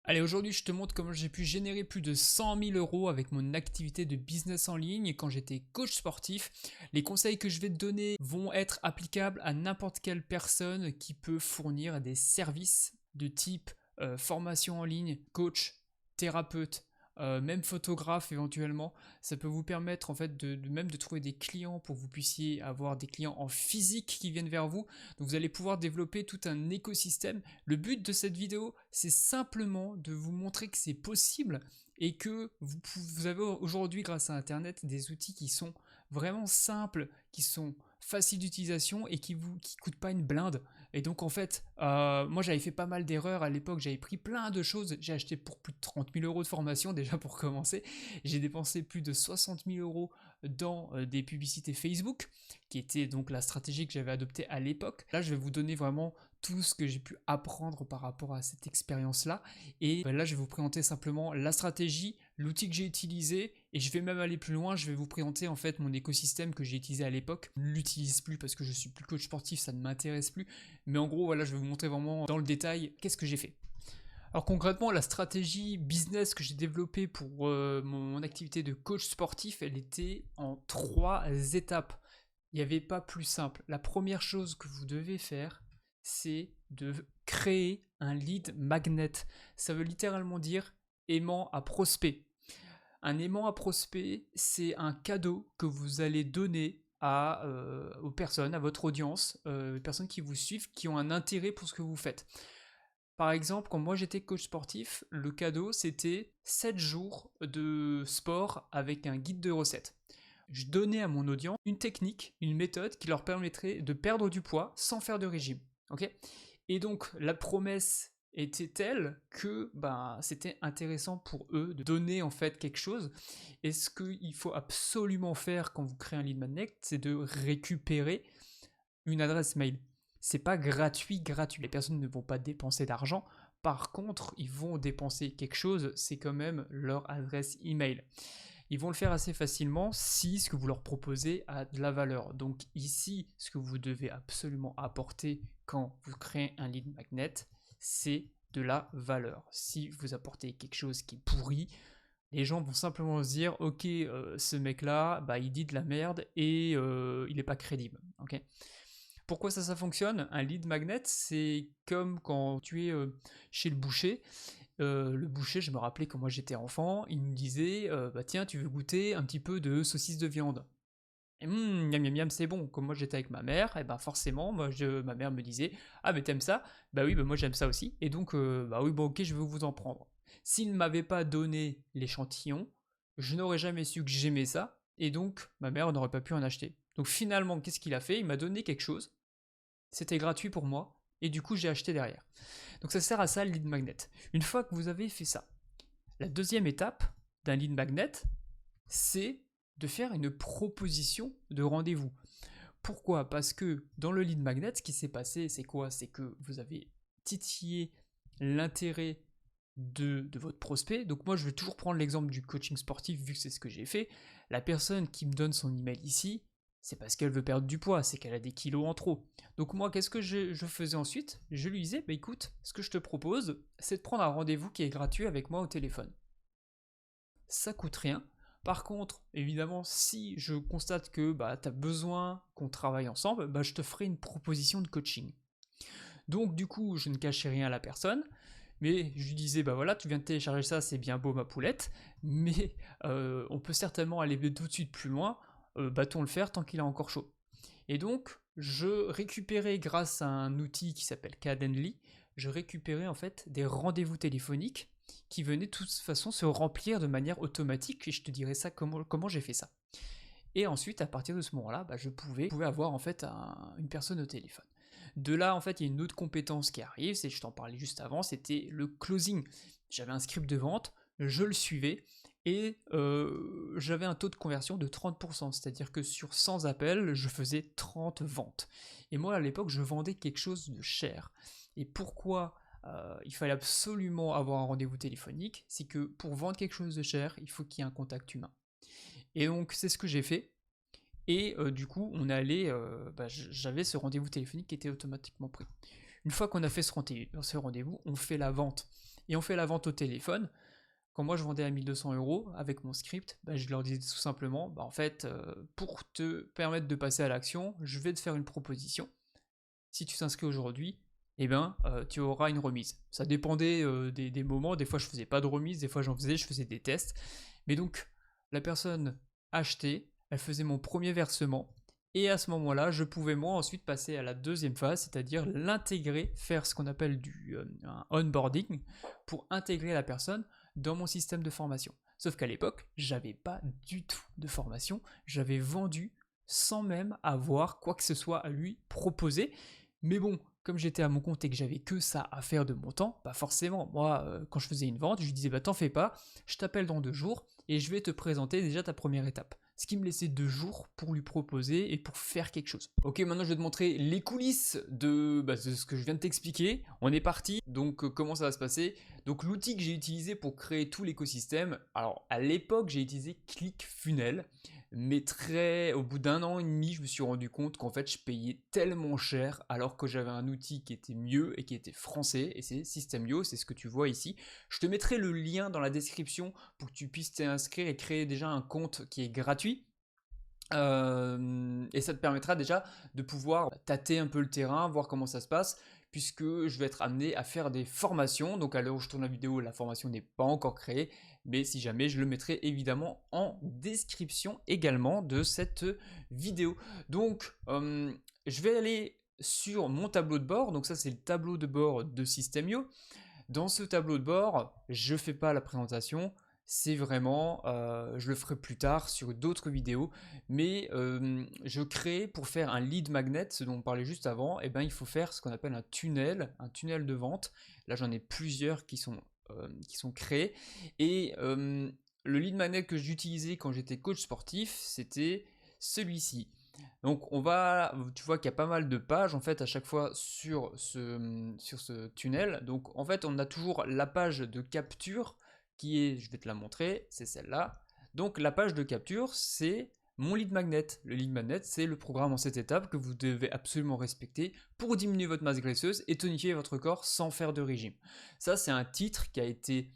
Allez, aujourd'hui, je te montre comment j'ai pu générer plus de 100 000 euros avec mon activité de business en ligne quand j'étais coach sportif. Les conseils que je vais te donner vont être applicables à n'importe quelle personne qui peut fournir des services de type formation en ligne, coach, thérapeute, même photographe éventuellement. Ça peut vous permettre en fait même de trouver des clients pour que vous puissiez avoir des clients en physique qui viennent vers vous. Donc vous allez pouvoir développer tout un écosystème. Le but de cette vidéo, c'est simplement de vous montrer que c'est possible et que vous avez aujourd'hui, grâce à Internet, des outils qui sont vraiment simples, qui sont faciles d'utilisation et qui coûtent pas une blinde. Et donc en fait, moi j'avais fait pas mal d'erreurs à l'époque, j'avais pris plein de choses, j'ai acheté pour plus de 30 000 euros de formation déjà pour commencer, j'ai dépensé plus de 60 000 euros dans des publicités Facebook, qui était donc la stratégie que j'avais adoptée à l'époque. Là je vais vous donner vraiment tout ce que j'ai pu apprendre par rapport à cette expérience-là. Et là, je vais vous présenter simplement la stratégie, l'outil que j'ai utilisé, et je vais même aller plus loin, je vais vous présenter en fait mon écosystème que j'ai utilisé à l'époque. Je ne l'utilise plus parce que je suis plus coach sportif, ça ne m'intéresse plus. Mais en gros, voilà, je vais vous montrer vraiment dans le détail qu'est-ce que j'ai fait. Alors concrètement, la stratégie business que j'ai développée pour mon activité de coach sportif, elle était en 3 étapes. Il n'y avait pas plus simple. La première chose que vous devez faire, c'est de créer un lead magnet. Ça veut littéralement dire aimant à prospect. Un aimant à prospect, c'est un cadeau que vous allez donner aux personnes, à votre audience, les personnes qui vous suivent, qui ont un intérêt pour ce que vous faites. Par exemple, quand moi j'étais coach sportif, le cadeau c'était 7 jours de sport avec un guide de recettes. Je donnais à mon audience une technique, une méthode qui leur permettrait de perdre du poids sans faire de régime. Ok. Et donc la promesse était telle que c'était intéressant pour eux de donner en fait quelque chose. Et ce qu'il faut absolument faire quand vous créez un lead magnet, c'est de récupérer une adresse mail. C'est pas gratuit. Les personnes ne vont pas dépenser d'argent. Par contre, ils vont dépenser quelque chose, c'est quand même leur adresse email. Ils vont le faire assez facilement si ce que vous leur proposez a de la valeur. Donc ici, ce que vous devez absolument apporter quand vous créez un lead magnet, c'est de la valeur. Si vous apportez quelque chose qui est pourri, les gens vont simplement se dire ok, ce mec là il dit de la merde et il n'est pas crédible. Ok. Pourquoi ça fonctionne? Un lead magnet, c'est comme quand tu es chez le boucher. Le boucher, je me rappelais quand moi j'étais enfant, il me disait tiens, tu veux goûter un petit peu de saucisse de viande? Et miam miam miam, c'est bon. Comme moi j'étais avec ma mère, et ben forcément, ma mère me disait ah mais t'aimes ça? Bah oui, moi j'aime ça aussi. Et donc bah oui, bon ok, je vais vous en prendre. S'il ne m'avait pas donné l'échantillon, je n'aurais jamais su que j'aimais ça, et donc ma mère n'aurait pas pu en acheter. Donc finalement, qu'est-ce qu'il a fait? Il m'a donné quelque chose, c'était gratuit pour moi, et du coup j'ai acheté derrière. Donc ça sert à ça le lead magnet. Une fois que vous avez fait ça, la deuxième étape d'un lead magnet, c'est de faire une proposition de rendez-vous. Pourquoi? Parce que dans le lead magnet, ce qui s'est passé, c'est quoi? C'est que vous avez titillé l'intérêt de votre prospect. Donc moi, je vais toujours prendre l'exemple du coaching sportif, vu que c'est ce que j'ai fait. La personne qui me donne son email ici, c'est parce qu'elle veut perdre du poids, c'est qu'elle a des kilos en trop. Donc moi, qu'est-ce que je faisais ensuite? Je lui disais, écoute, ce que je te propose, c'est de prendre un rendez-vous qui est gratuit avec moi au téléphone. Ça coûte rien. Par contre, évidemment, si je constate que tu as besoin qu'on travaille ensemble, je te ferai une proposition de coaching. Donc du coup, je ne cachais rien à la personne, mais je lui disais, voilà, tu viens de télécharger ça, c'est bien beau ma poulette, mais on peut certainement aller tout de suite plus loin, va-t-on le faire tant qu'il est encore chaud. Et donc, je récupérais grâce à un outil qui s'appelle Calendly, je récupérais en fait des rendez-vous téléphoniques qui venaient de toute façon se remplir de manière automatique, et je te dirai ça comment j'ai fait ça. Et ensuite, à partir de ce moment-là, je pouvais avoir en fait une personne au téléphone. De là, en fait, il y a une autre compétence qui arrive, je t'en parlais juste avant, c'était le closing. J'avais un script de vente, je le suivais, et j'avais un taux de conversion de 30%, c'est-à-dire que sur 100 appels, je faisais 30 ventes. Et moi, à l'époque, je vendais quelque chose de cher. Et pourquoi il fallait absolument avoir un rendez-vous téléphonique? C'est que pour vendre quelque chose de cher, il faut qu'il y ait un contact humain. Et donc, c'est ce que j'ai fait. Et du coup, j'avais ce rendez-vous téléphonique qui était automatiquement pris. Une fois qu'on a fait ce rendez-vous, on fait la vente. et on fait la vente au téléphone. Quand moi je vendais à 1200 euros avec mon script, bah, je leur disais tout simplement, bah, en fait, pour te permettre de passer à l'action, je vais te faire une proposition. Si tu t'inscris aujourd'hui, eh ben, tu auras une remise. Ça dépendait des moments, des fois je faisais pas de remise, des fois j'en faisais, je faisais des tests. Mais donc, la personne achetait, elle faisait mon premier versement, et à ce moment-là, je pouvais moi ensuite passer à la deuxième phase, c'est-à-dire l'intégrer, faire ce qu'on appelle un onboarding, pour intégrer la personne dans mon système de formation. Sauf qu'à l'époque, j'avais pas du tout de formation, j'avais vendu sans même avoir quoi que ce soit à lui proposer. Mais bon, comme j'étais à mon compte et que j'avais que ça à faire de mon temps, bah forcément, moi, quand je faisais une vente, je lui disais, bah t'en fais pas, je t'appelle dans 2 jours et je vais te présenter déjà ta première étape. Ce qui me laissait 2 jours pour lui proposer et pour faire quelque chose. Ok, maintenant je vais te montrer les coulisses de ce que je viens de t'expliquer. On est parti, donc comment ça va se passer? Donc l'outil que j'ai utilisé pour créer tout l'écosystème, alors à l'époque j'ai utilisé ClickFunnels, mais au bout d'un an et demi, je me suis rendu compte qu'en fait, je payais tellement cher alors que j'avais un outil qui était mieux et qui était français, et c'est System.io, c'est ce que tu vois ici. Je te mettrai le lien dans la description pour que tu puisses t'inscrire et créer déjà un compte qui est gratuit. Et ça te permettra déjà de pouvoir tâter un peu le terrain, voir comment ça se passe, puisque je vais être amené à faire des formations. Donc à l'heure où je tourne la vidéo, la formation n'est pas encore créée, mais si jamais, je le mettrai évidemment en description également de cette vidéo. Donc je vais aller sur mon tableau de bord. Donc ça, c'est le tableau de bord de System.io. Dans ce tableau de bord, je ne fais pas la présentation, c'est vraiment, je le ferai plus tard sur d'autres vidéos, mais je crée pour faire un lead magnet, ce dont on parlait juste avant, et ben il faut faire ce qu'on appelle un tunnel de vente. Là j'en ai plusieurs qui sont créés, et le lead magnet que j'utilisais quand j'étais coach sportif, c'était celui-ci. Donc tu vois qu'il y a pas mal de pages en fait à chaque fois sur ce tunnel. Donc en fait on a toujours la page de capture qui est, je vais te la montrer, c'est celle-là. Donc la page de capture, c'est mon lead magnet. Le lead magnet, c'est le programme en 7 étapes que vous devez absolument respecter pour diminuer votre masse graisseuse et tonifier votre corps sans faire de régime. Ça, c'est un titre qui a été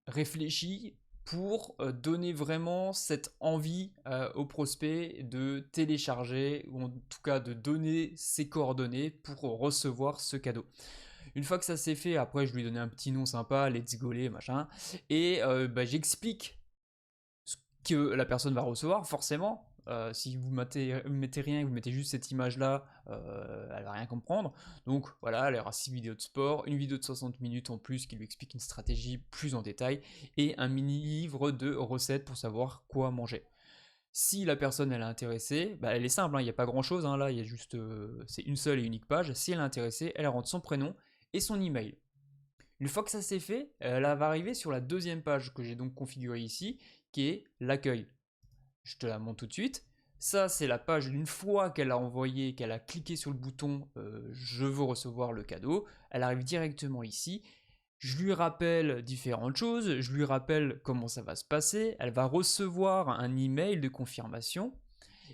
réfléchi pour donner vraiment cette envie aux prospects de télécharger, ou en tout cas de donner ses coordonnées pour recevoir ce cadeau. Une fois que ça s'est fait, après je lui donnais un petit nom sympa, let's go les machin, et j'explique ce que la personne va recevoir, forcément. Si vous mettez rien, vous mettez juste cette image là, elle va rien comprendre. Donc voilà, elle aura 6 vidéos de sport, une vidéo de 60 minutes en plus qui lui explique une stratégie plus en détail, et un mini livre de recettes pour savoir quoi manger. Si la personne elle est intéressée, bah, elle est simple, il n'y a pas grand chose, là il y a juste, c'est une seule et unique page. Si elle est intéressée, elle rentre son prénom et son email. Une fois que ça c'est fait, elle va arriver sur la deuxième page que j'ai donc configurée ici, qui est l'accueil. Je te la montre tout de suite. Ça, c'est la page, une fois qu'elle a envoyé, qu'elle a cliqué sur le bouton je veux recevoir le cadeau, elle arrive directement ici. Je lui rappelle différentes choses, je lui rappelle comment ça va se passer, elle va recevoir un email de confirmation,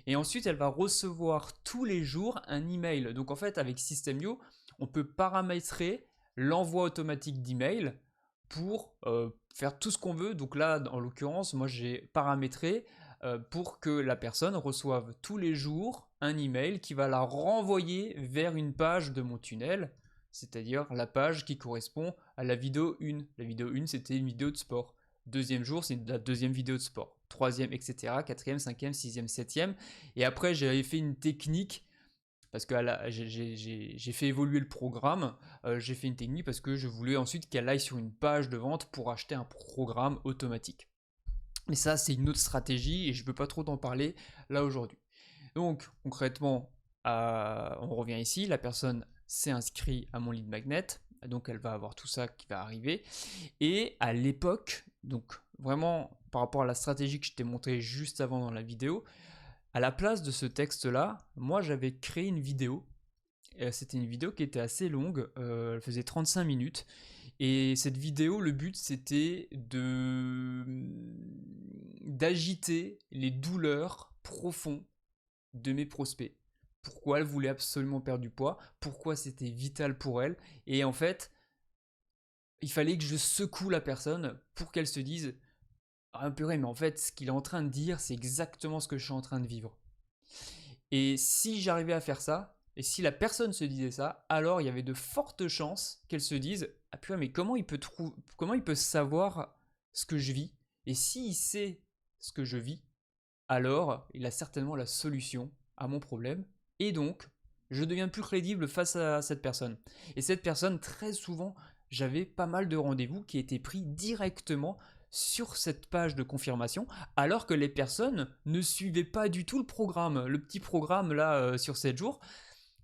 et ensuite elle va recevoir tous les jours un email. Donc en fait, avec System.io, on peut paramétrer l'envoi automatique d'email pour faire tout ce qu'on veut. Donc là, en l'occurrence, moi j'ai paramétré pour que la personne reçoive tous les jours un email qui va la renvoyer vers une page de mon tunnel, c'est-à-dire la page qui correspond à la vidéo 1. La vidéo 1, c'était une vidéo de sport. Deuxième jour, c'est la deuxième vidéo de sport. Troisième, etc. Quatrième, cinquième, sixième, septième. Et après, j'avais fait une technique parce que j'ai fait évoluer le programme. J'ai fait une technique parce que je voulais ensuite qu'elle aille sur une page de vente pour acheter un programme automatique. Mais ça, c'est une autre stratégie et je ne veux pas trop t'en parler là aujourd'hui. Donc, concrètement, on revient ici. La personne s'est inscrite à mon lead magnet. Donc, elle va avoir tout ça qui va arriver. Et à l'époque, donc vraiment par rapport à la stratégie que je t'ai montrée juste avant dans la vidéo, à la place de ce texte-là, moi j'avais créé une vidéo. C'était une vidéo qui était assez longue, elle faisait 35 minutes. Et cette vidéo, le but c'était d'agiter les douleurs profondes de mes prospects. Pourquoi elle voulait absolument perdre du poids, pourquoi c'était vital pour elle. Et en fait, il fallait que je secoue la personne pour qu'elle se dise ah purée, mais en fait, ce qu'il est en train de dire, c'est exactement ce que je suis en train de vivre. Et si j'arrivais à faire ça, et si la personne se disait ça, alors il y avait de fortes chances qu'elle se dise ah purée, mais comment il peut savoir ce que je vis? Et s'il sait ce que je vis, alors il a certainement la solution à mon problème. Et donc, je deviens plus crédible face à cette personne. Et cette personne, très souvent, j'avais pas mal de rendez-vous qui étaient pris directement sur cette page de confirmation, alors que les personnes ne suivaient pas du tout le programme. Le petit programme là sur 7 jours,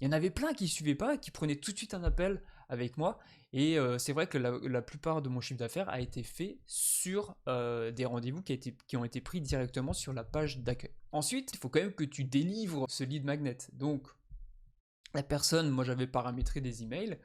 il y en avait plein qui ne suivaient pas, qui prenaient tout de suite un appel avec moi. Et c'est vrai que la plupart de mon chiffre d'affaires a été fait sur des rendez-vous qui ont été pris directement sur la page d'accueil. Ensuite, il faut quand même que tu délivres ce lead magnet. Donc, la personne, moi j'avais paramétré des emails,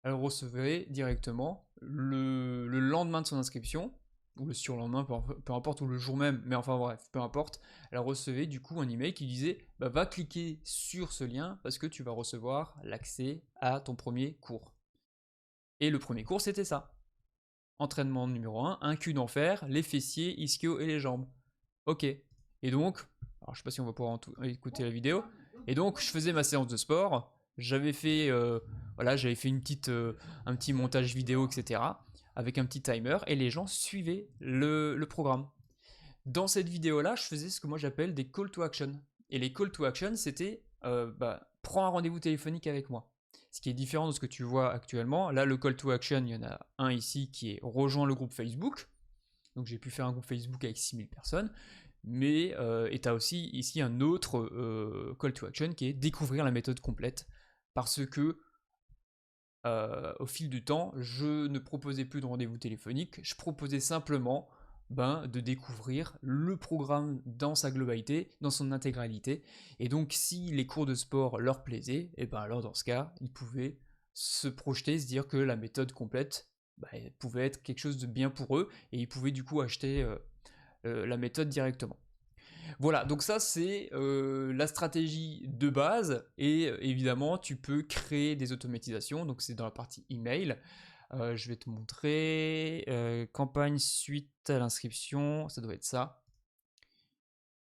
elle recevait directement le lendemain de son inscription, ou le surlendemain, peu importe, ou le jour même, mais enfin bref, peu importe, elle recevait du coup un email qui disait bah, va cliquer sur ce lien parce que tu vas recevoir l'accès à ton premier cours. Et le premier cours c'était ça. Entraînement numéro 1, un cul d'enfer, les fessiers, ischio et les jambes. Ok. Et donc, alors je sais pas si on va pouvoir écouter la vidéo, et donc je faisais ma séance de sport, j'avais fait, j'avais fait un petit montage vidéo, etc. avec un petit timer, et les gens suivaient le programme. Dans cette vidéo-là, je faisais ce que moi j'appelle des call to action. Et les call to action, c'était prends un rendez-vous téléphonique avec moi. Ce qui est différent de ce que tu vois actuellement. Là, le call to action, il y en a un ici qui est rejoins le groupe Facebook. Donc j'ai pu faire un groupe Facebook avec 6000 personnes. Mais et tu as aussi ici un autre call to action qui est découvrir la méthode complète. Parce que au fil du temps, je ne proposais plus de rendez-vous téléphonique, je proposais simplement de découvrir le programme dans sa globalité, dans son intégralité. Et donc si les cours de sport leur plaisaient, et ben alors dans ce cas, ils pouvaient se projeter, se dire que la méthode complète pouvait être quelque chose de bien pour eux, et ils pouvaient du coup acheter la méthode directement. Voilà, donc ça c'est la stratégie de base, et évidemment tu peux créer des automatisations, donc c'est dans la partie email. Je vais te montrer campagne suite à l'inscription, ça doit être ça.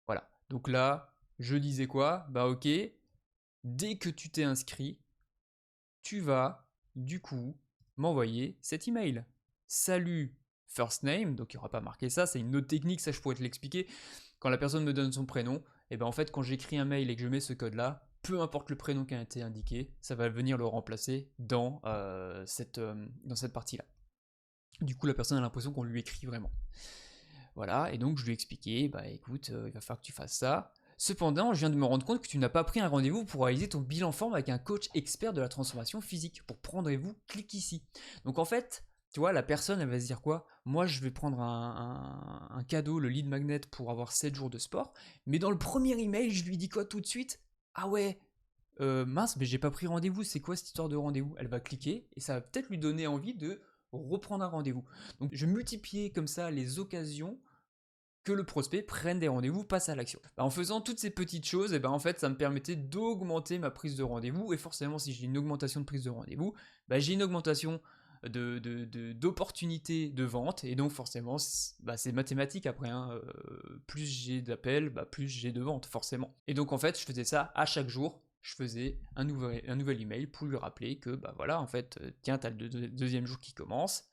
Voilà, donc là je disais quoi? Bah ok, dès que tu t'es inscrit, tu vas du coup m'envoyer cet email. Salut first name, donc il n'y aura pas marqué ça, c'est une autre technique, ça je pourrais te l'expliquer. Quand la personne me donne son prénom, et ben en fait quand j'écris un mail et que je mets ce code là, peu importe le prénom qui a été indiqué, ça va venir le remplacer dans cette partie là. Du coup la personne a l'impression qu'on lui écrit vraiment. Voilà, et donc je lui ai expliqué, bah écoute, il va falloir que tu fasses ça. Cependant, je viens de me rendre compte que tu n'as pas pris un rendez-vous pour réaliser ton bilan forme avec un coach expert de la transformation physique. Pour prendre rendez-vous, clique ici. Donc en fait, tu vois, la personne, elle va se dire quoi? Moi, je vais prendre un cadeau, le lead magnet, pour avoir 7 jours de sport. Mais dans le premier email, je lui dis quoi tout de suite? Ah ouais, mince, mais j'ai pas pris rendez-vous, c'est quoi cette histoire de rendez-vous? Elle va cliquer et ça va peut-être lui donner envie de reprendre un rendez-vous. Donc je multipliais comme ça les occasions que le prospect prenne des rendez-vous, passe à l'action. En faisant toutes ces petites choses, en fait, ça me permettait d'augmenter ma prise de rendez-vous, et forcément, si j'ai une augmentation de prise de rendez-vous, j'ai une augmentation d'opportunités de vente, et donc forcément, c'est mathématique après, hein, plus j'ai d'appels, plus j'ai de ventes, forcément. Et donc en fait, je faisais ça à chaque jour, je faisais un nouvel email pour lui rappeler que, voilà, en fait, tiens, t'as le deuxième jour qui commence.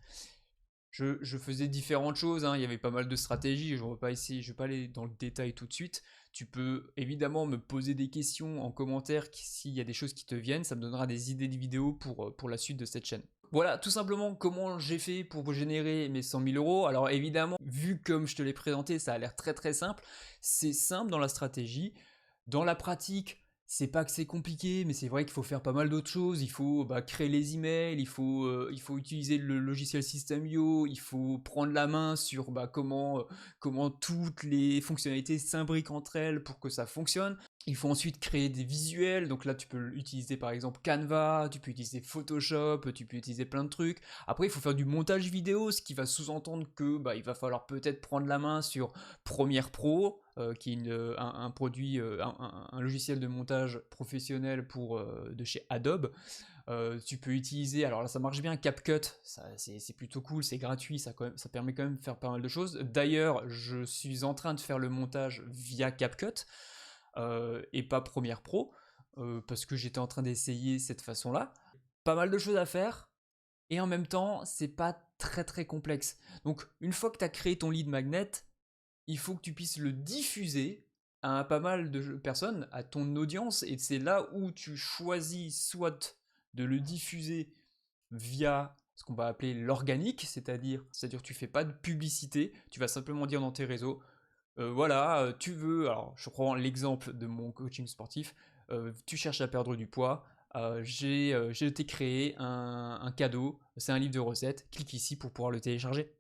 Je faisais différentes choses, hein. Il y avait pas mal de stratégies, je ne vais pas aller dans le détail tout de suite. Tu peux évidemment me poser des questions en commentaire s'il y a des choses qui te viennent, ça me donnera des idées de vidéos pour la suite de cette chaîne. Voilà, tout simplement comment j'ai fait pour générer mes 100 000 euros. Alors évidemment, vu comme je te l'ai présenté, ça a l'air très très simple. C'est simple dans la stratégie. Dans la pratique, c'est pas que c'est compliqué, mais c'est vrai qu'il faut faire pas mal d'autres choses. Il faut créer les emails, il faut utiliser le logiciel System.io, il faut prendre la main sur comment toutes les fonctionnalités s'imbriquent entre elles pour que ça fonctionne. Il faut ensuite créer des visuels, donc là tu peux utiliser par exemple Canva, tu peux utiliser Photoshop, tu peux utiliser plein de trucs. Après il faut faire du montage vidéo, ce qui va sous-entendre que il va falloir peut-être prendre la main sur Premiere Pro, qui est un produit, un logiciel de montage professionnel de chez Adobe. Tu peux utiliser, alors là ça marche bien, CapCut, c'est plutôt cool, c'est gratuit, ça permet quand même de faire pas mal de choses. D'ailleurs je suis en train de faire le montage via CapCut, et pas Premiere Pro, parce que j'étais en train d'essayer cette façon-là. Pas mal de choses à faire, et en même temps, c'est pas très très complexe. Donc, une fois que tu as créé ton lead magnet, il faut que tu puisses le diffuser à pas mal de personnes, à ton audience, et c'est là où tu choisis soit de le diffuser via ce qu'on va appeler l'organique, c'est-à-dire que tu fais pas de publicité, tu vas simplement dire dans tes réseaux, voilà, tu veux, alors je prends l'exemple de mon coaching sportif, tu cherches à perdre du poids, j'ai été créé un cadeau, c'est un livre de recettes, clique ici pour pouvoir le télécharger.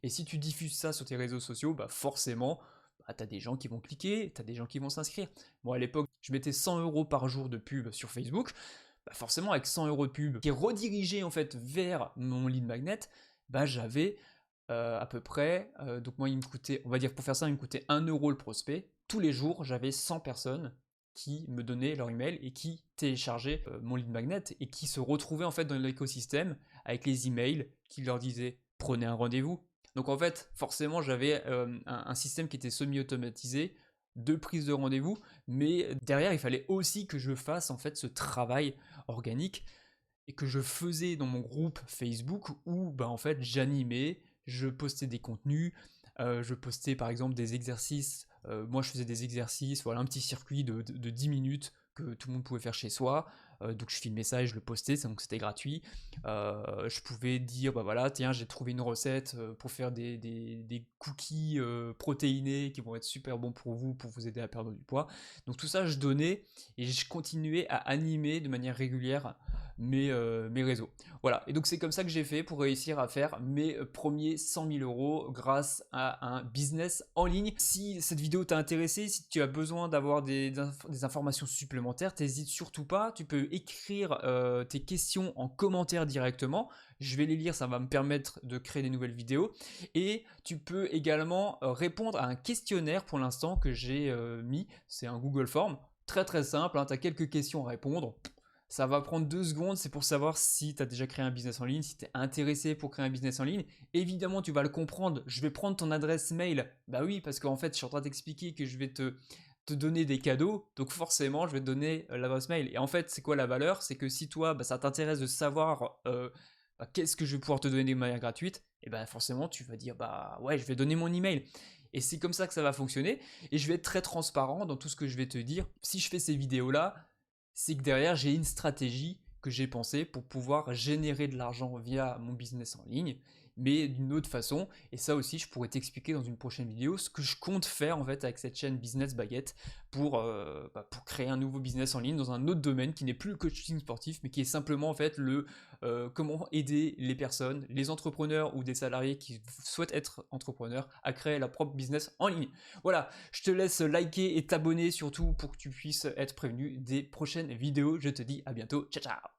Et si tu diffuses ça sur tes réseaux sociaux, forcément, tu as des gens qui vont cliquer, tu as des gens qui vont s'inscrire. Moi à l'époque, je mettais 100 € par jour de pub sur Facebook, forcément avec 100 € de pub qui est redirigé en fait vers mon lead magnet, j'avais à peu près, donc moi il me coûtait, on va dire pour faire ça, il me coûtait 1 € le prospect. Tous les jours, j'avais 100 personnes qui me donnaient leur email et qui téléchargeaient mon lead magnet et qui se retrouvaient en fait dans l'écosystème avec les emails qui leur disaient prenez un rendez-vous. Donc en fait, forcément, j'avais un système qui était semi-automatisé de prise de rendez-vous, mais derrière, il fallait aussi que je fasse en fait ce travail organique et que je faisais dans mon groupe Facebook où en fait j'animais, je postais des contenus, je postais par exemple des exercices, moi je faisais des exercices, voilà un petit circuit de 10 minutes que tout le monde pouvait faire chez soi, donc je filmais ça et je le postais, donc c'était gratuit. Je pouvais dire voilà tiens j'ai trouvé une recette pour faire des cookies protéinés qui vont être super bons pour vous aider à perdre du poids. Donc tout ça je donnais et je continuais à animer de manière régulière mes réseaux. Voilà, et donc c'est comme ça que j'ai fait pour réussir à faire mes premiers 100 000 € grâce à un business en ligne. Si cette vidéo t'a intéressé, si tu as besoin d'avoir des informations supplémentaires, t'hésites surtout pas, tu peux écrire tes questions en commentaire directement. Je vais les lire, ça va me permettre de créer des nouvelles vidéos. Et tu peux également répondre à un questionnaire pour l'instant que j'ai mis, c'est un Google Form. Très très simple, tu as quelques questions à répondre. Ça va prendre 2 secondes, c'est pour savoir si tu as déjà créé un business en ligne, si tu es intéressé pour créer un business en ligne. Évidemment, tu vas le comprendre, je vais prendre ton adresse mail. Bah oui, parce qu'en fait, je suis en train d'expliquer que je vais te donner des cadeaux, donc forcément, je vais te donner l'adresse mail. Et en fait, c'est quoi la valeur? C'est que si toi, ça t'intéresse de savoir qu'est-ce que je vais pouvoir te donner de manière gratuite, et forcément, tu vas dire, ouais, je vais donner mon email. Et c'est comme ça que ça va fonctionner. Et je vais être très transparent dans tout ce que je vais te dire. Si je fais ces vidéos-là, c'est que derrière, j'ai une stratégie que j'ai pensée pour pouvoir générer de l'argent via mon business en ligne, mais d'une autre façon. Et ça aussi, je pourrais t'expliquer dans une prochaine vidéo ce que je compte faire en fait avec cette chaîne Business Baguette pour créer un nouveau business en ligne dans un autre domaine qui n'est plus le coaching sportif, mais qui est simplement en fait comment aider les personnes, les entrepreneurs ou des salariés qui souhaitent être entrepreneurs à créer leur propre business en ligne. Voilà, je te laisse liker et t'abonner surtout pour que tu puisses être prévenu des prochaines vidéos. Je te dis à bientôt, ciao ciao.